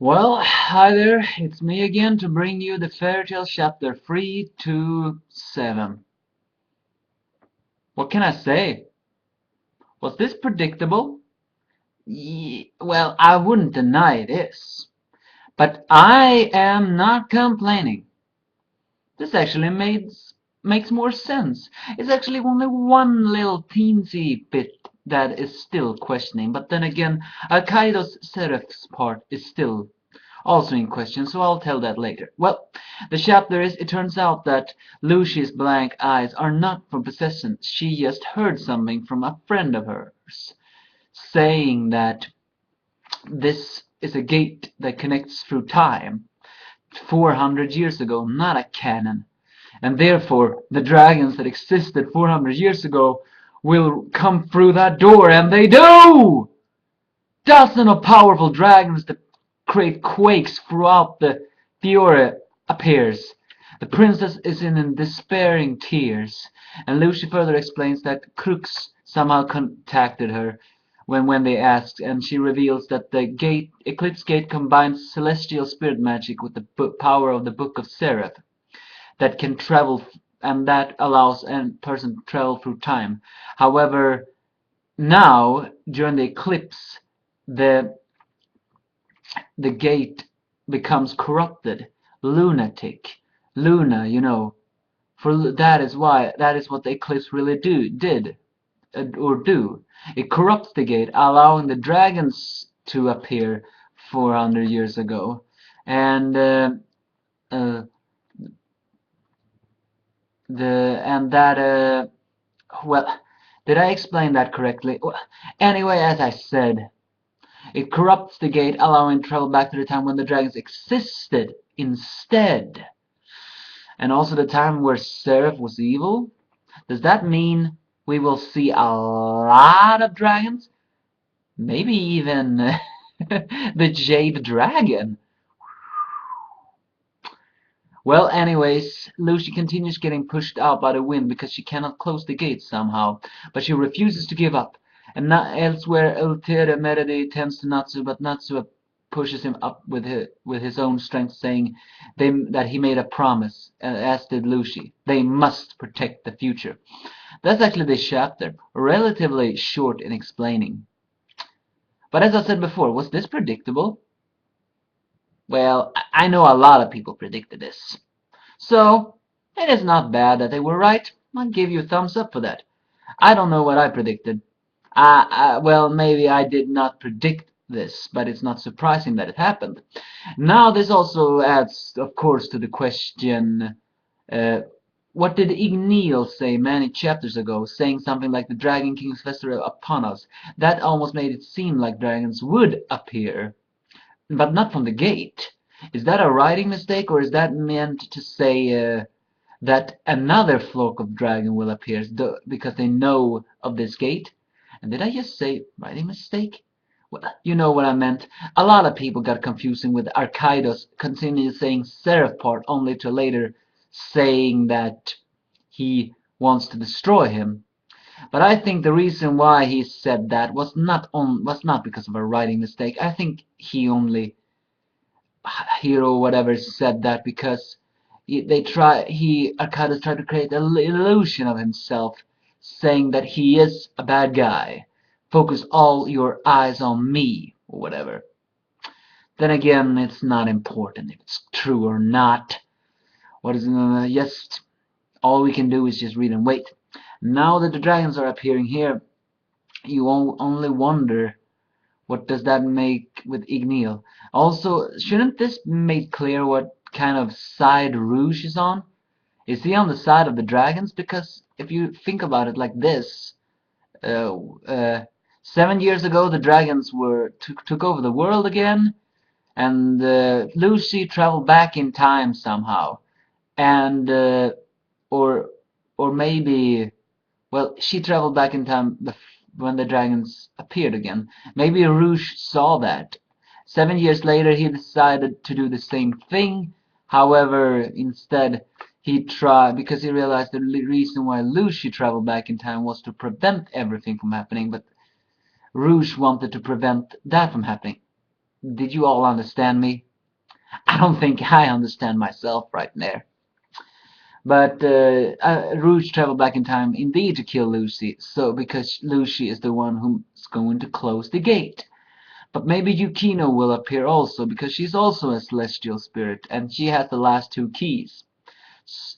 Well, hi there, it's me again to bring you the fairy tale chapter 3 to 7. What can I say? Was this predictable? Well, I wouldn't deny this. But I am not complaining. This actually makes more sense. It's actually only one little teensy bit that is still questioning. But then again, Al-Qaeda's Seraph's part is still also in question, so I'll tell that later. Well, the chapter is, it turns out that Lucy's blank eyes are not from possession. She just heard something from a friend of hers, saying that this is a gate that connects through time, 400 years ago, not a canon. And therefore, the dragons that existed 400 years ago will come through that door, and they do! Dozens of powerful dragons that create quakes throughout the Fiore appears. The princess is in despairing tears, and Lucy further explains that crooks somehow contacted her when they asked, and she reveals that the Eclipse Gate combines celestial spirit magic with the power of the Book of Seraph that can travel, and that allows a person to travel through time. However, now during the eclipse, the the gate becomes corrupted. Lunatic. Luna, For that is what the eclipse really did, or do. It corrupts the gate, allowing the dragons to appear 400 years ago. And uh, well, did I explain that correctly? Well, anyway, as I said, it corrupts the gate, allowing travel back to the time when the dragons existed instead. And also the time where Seraph was evil. Does that mean we will see a lot of dragons? Maybe even the Jade Dragon. Well, anyways, Lucy continues getting pushed out by the wind because she cannot close the gate somehow, but she refuses to give up. And not elsewhere, Ulterior Meredy tends to Natsu, but Natsu pushes him up with his own strength, saying that he made a promise, as did Lucy. They must protect the future. That's actually this chapter, relatively short in explaining. But as I said before, was this predictable? Well, I know a lot of people predicted this. So, it is not bad that they were right. I'll give you a thumbs up for that. I don't know what I predicted. Well, maybe I did not predict this, but it's not surprising that it happened. Now, this also adds, of course, to the question, uh, what did Igneel say many chapters ago, saying something like the Dragon King's festival upon us? That almost made it seem like dragons would appear, but not from the gate. Is that a writing mistake, or is that meant to say that another flock of dragon will appear because they know of this gate? And did I just say writing mistake? Well, you know what I meant. A lot of people got confusing with Archidos continuing saying Seraph part only to later saying that he wants to destroy him. But I think the reason why he said that was not because of a writing mistake. I think hero whatever said that because Arcadis tried to create an illusion of himself, saying that he is a bad guy. Focus all your eyes on me, or whatever. Then again, it's not important if it's true or not. What is just all we can do is just read and wait. Now that the dragons are appearing here, you only wonder, what does that make with Igneel? Also, shouldn't this make clear what kind of side Rouge is on? Is he on the side of the dragons? Because if you think about it like this, uh, uh, 7 years ago the dragons took over the world again, and Lucy traveled back in time somehow, and or or maybe, well, she traveled back in time when the dragons appeared again. Maybe Rouge saw that. 7 years later, he decided to do the same thing. However, instead, he tried, because he realized the reason why Lucy traveled back in time was to prevent everything from happening, but Rouge wanted to prevent that from happening. Did you all understand me? I don't think I understand myself right there. But Rouge traveled back in time indeed to kill Lucy, so because Lucy is the one who's going to close the gate. But maybe Yukino will appear also, because she's also a celestial spirit, and she has the last two keys.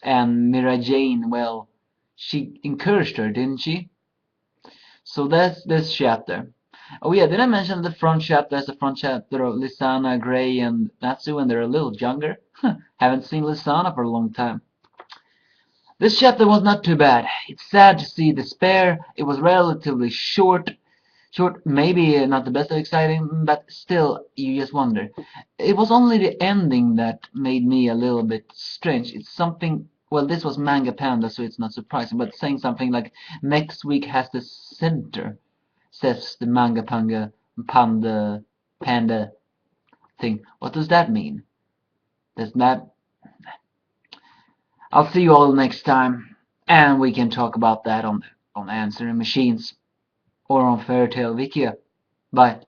And Mira Jane, well, she encouraged her, didn't she? So that's this chapter. Oh yeah, did I mention the front chapter? There's the front chapter of Lisana, Gray, and Natsu when they're a little younger. Haven't seen Lisana for a long time. This chapter was not too bad. It's sad to see despair. It was relatively short, maybe not the best of exciting, but still, you just wonder. It was only the ending that made me a little bit strange. It's something. Well, this was Manga Panda, so it's not surprising. But saying something like next week has the center, says the Manga Panda thing. What does that mean? Does that? I'll see you all next time, and we can talk about that on Answering Machines or on Fairytale Wikia. Bye.